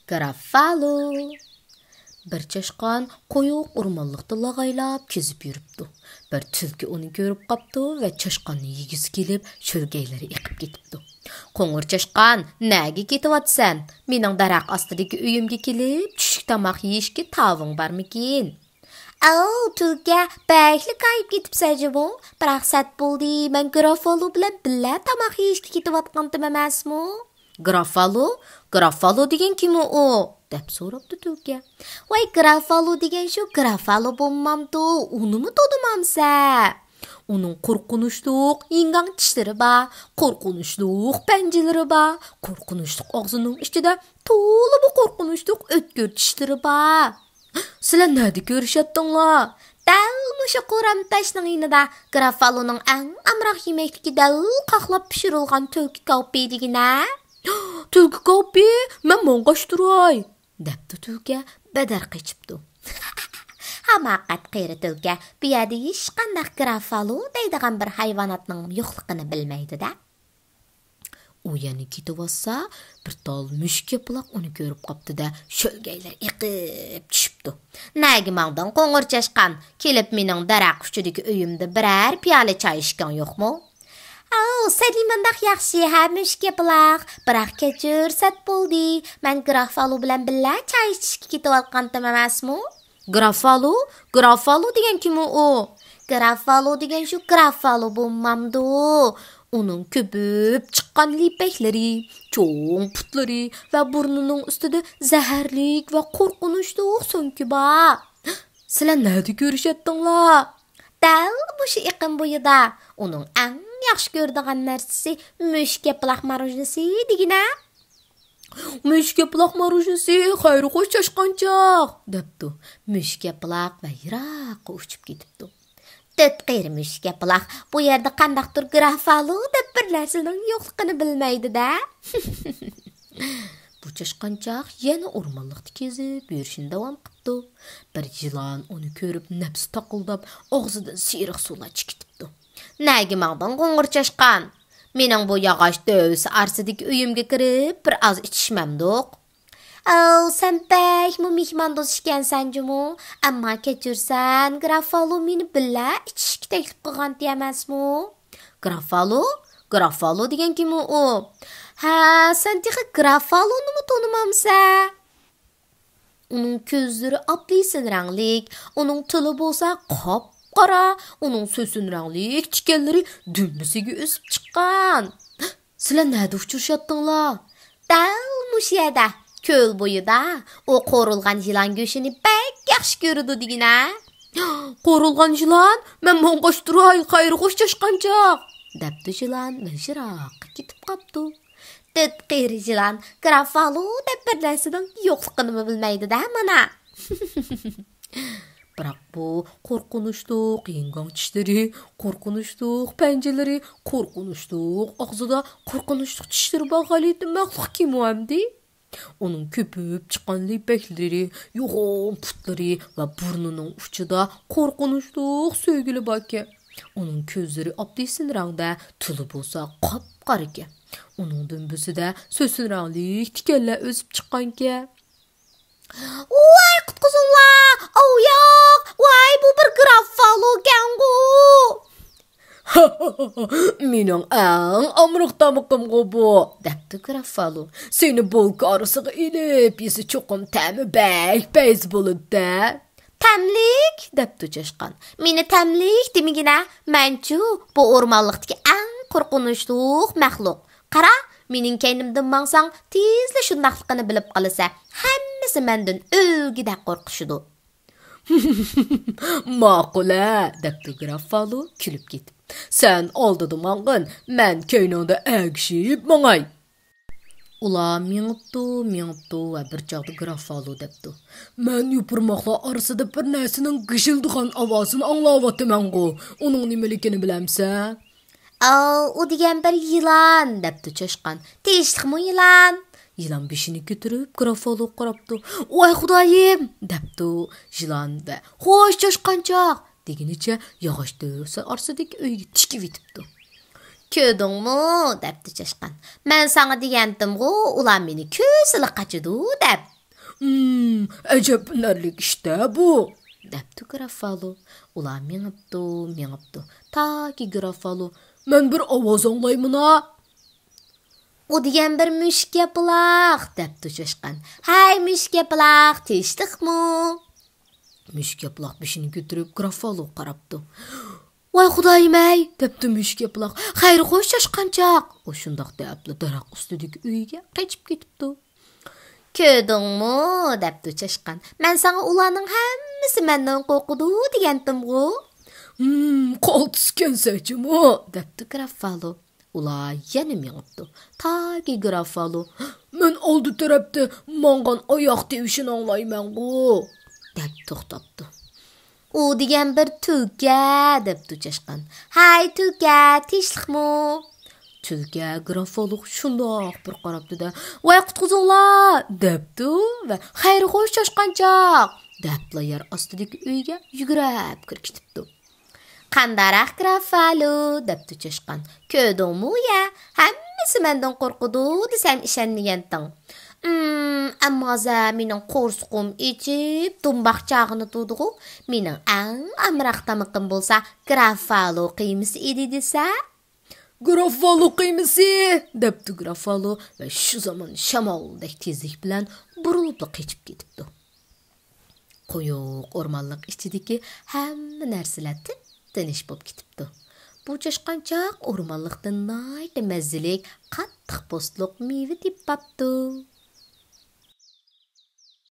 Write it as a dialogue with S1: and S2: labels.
S1: Graffalo. Bir çaşqan qoyuq urmanlıqda lağaylap kezib yürüptü. Bir tülkü onu görüp qaptı ve çaşqanını yegisi kelip çölgeyleri eqib ketipdi. Qo'ng'ir çaşqan, näge ketivatsan? Mening daraq ostidagi uyimga kelib, tushlik tomoq yeyishga taving barmikin? Tulka, bakli qayib ketibsan bu. Biroq sat bo'ldi, men Graffalo bilan billa tomoq yeyishga ketivatgandim emasmi? Graffalo degan kim u? deb so'rabdi tulka. Voy, Graffalo degan shu Graffalo bo'lmamdi, unimi todimamsa? Onun qo'rqinchliq yingan tishlari bor, qo'rqinchliq panjalari bor, qo'rqinchliq og'zining ichida to'la bu qo'rqinchliq o'tkir tishlari bor. Sizlar nada ko'rishyaptinglar? Dal mushu qo'ram tashning yonida Graffaloning eng amroq yemakligi dal qoqlab pishirilgan tulki ko'pi degina. Tulki ko'pi, men mong'ashtiray, debdi tulka badar qechibdi. Hammaqat qeri tulka, bu yerda hech qanday Graffalo deydigan bir hayvonotning yo'qligini bilmaydi-da. U yana ketib-olsa, bir tol mushkaploq uni ko'rib qopti-da, sho'lgaylar eqib tushibdi. Nagi mangdan qo'ng'ir chashqan, kelib mening daraq uchidagi uyimda biror piyola choy ichgan yo'qmi? Salimandak yaxshi, ha mushkaploq, biroq kechir, sat bo'ldi. Men Graffalo bilan billa choy ichishga ketayotgandim emasmi? Graffalo degan kim u? Graffalo degan shu Graffalo bo'lmamdi. Onun köpüp çıqqan lipeklari, cho'ng putlari va burnining ustida zaharlik va qo'rqinchli so'nki bor. Sizlar nada ko'rishyaptinglar? Dal mushu iqim bo'yida uning eng yaxshi ko'radigan narsasi mushkaploq marujnasi degina. Mushkaploq marujnasi, xayri xo'sh chashqanchoq, debdi. Mushkaploq va yiroqqa uchib ketibdi. Tëtqir mushkaploq, bu yerda qandaqdir Graffalo deb bir narsaning yo'qligini bilmaydi-da. Bu chashqanchoq yana o'rmonliqda kezib yurishini davom qildi. Bir yilon uni ko'rib nafsi taqildab, og'zidan siyriq suvlar chiqibdi. Nagi mangdan qo'ng'ir chashqan? Mening bu yog'och dövs arsidagi uyimga kirib bir oz ichishmamdiq. Sen pek mehmondo'st ekansan-jumu, ammo kechirsan, Graffalo meni billa ichishga taklif qilgan emasmi? Graffalo degan kim u? Ha, sen texi Graffaloni tanimamsa? Uning ko'zlari apelsin ranglik, uning tili bo'lsa qop-qora, uning so'sin ranglik tikanlari dumbisiga o'sib chiqqan. Sizlar nada uchrashyaptinglar? Dal mushiyada. Ko'l bo'yida o qo'rilgan yilon go'shini bek yaxshi ko'radi degina. Qo'rilgan yilon, men mong'ashtiray, xayri xo'sh chashqanchoq, debdi yilon va yiroqqa ketib qopdi. Tëtqir yilon Graffalo deb bir narsaning yo'qligini bilmaydi-da mana. Biroq bu qo'rqinchli yingan tishlari, qo'rqinchli panjalari, qo'rqinchli og'zida qo'rqinchli tishlari bor g'alati maxluq kim u amdi? Onun köpüp çıqqan lipeklari, yo'g'on putlari va burnining uchida qo'rqinchli so'gili bor ekan. Onun ko'zlari apelsin rangda, tili bo'lsa qop-qora ekan. Uning dumbisida so'sin rangli tikanlar o'sib chiqqan ekan. Voy, qutqizinglar! Yo'q! Voy, bu bir Graffalo ekan-ku! Mening eng amroq tomoqim bu, debdi Graffalo. Seni bolka arasıga ilib, yesi cho'qim ta'mi bek bo'ladi-da. Tamlik, debdi chashqan. Meni tamlik demigina, menchu bu o'rmonliqdagi eng qo'rqinchli maxluq. Qara, mening kaynimdan mangsang, tezla shundaqligini bilib qolsa, hammasi mendan o'lgidek qo'rqishidi. Ma'qula, debdi Graffalo kulib ketib. Sen oldida mang'in, men kayningda agishib mang'ay. Ular mingibdi va bir chog'da Graffalo debdi. Men yupurmoqlar orasida bir narsaning g'ishildigan ovozini anglayapman-ku. Uning nimaligini bilamsan? U degan bir yilon, debdi chashqan. Teshliqmi yilon? Yilon beshini ko'tarib Graffalo qarabdi. Voy xudoyim, debdi yilon va xo'sh chashqanchoq degunicha yog'och dövsa orsidagi uyga tikib yetibdi. Ködüңmü, depdi Çaşqan. Men saňa digendim-gu, ular meni kösili qaçydy, dep.
S2: Ejeplerlik işte bu.
S1: Depdi Grafalo. Ular meňipdi. Taki Grafalo.
S2: Men bir avaz anlaymın ha.
S1: O digen bir müşk yapılaq, depdi Çaşqan. Hay müşk yapılaq, teşdikmi?
S2: Müşk yapılaq bişini götürüp Grafalo qarapdı. Vay Xudaýym-ey, depdi müşk yapılaq. Hayır hoş Çaşqançaq. O şundaq depli darak üstüdeki üyge qaçıp ketipdi.
S1: Ködüňmü, depdi Çaşqan. Men saňa ularnyň hemmisi menden qorkudy digendim-gu.
S2: Kol tüskensecimi,
S1: depdi Grafalo. Ular yana meňipdi. Taki Grafalo.
S2: Men oldu tarapda mangan ayak devişini anlayman-gu,
S1: dep toxtapdy. O digen bir tülke, depdi Çaşqan. Hay tülke, teşlikmi?
S2: Tülke Grafalo şundaq bir qarapdy-da, "Vay qutquzyňlar!" depdi
S1: ve "Hayır hoş Çaşqançaq!"
S2: depla yer astydyky üýge ýügüräp kirgitipdi.
S1: "Qandarak Grafalo?" depdi Çaşqan. "Ködüňmü ya? Hemmisi menden qorkudy desem işenmegendiň. Amma meniň qorsuqum içip, dumbaq çağını tudugu. Meniň aň amraq tamyqym bolsa, Grafalo qymysy idi dese."
S2: "Grafalo qymysy!" depdi Grafalo ve şu zaman şamaldek tezlik bilen burulup qaçyp ketipdi. Qoýuk ormanlyk içidiki hemme nerseler tiniş bolup ketipdi. Bu Çaşqançaq ormanlykdan naýda mezzilik, qattyk postluq mewe tip bapdy.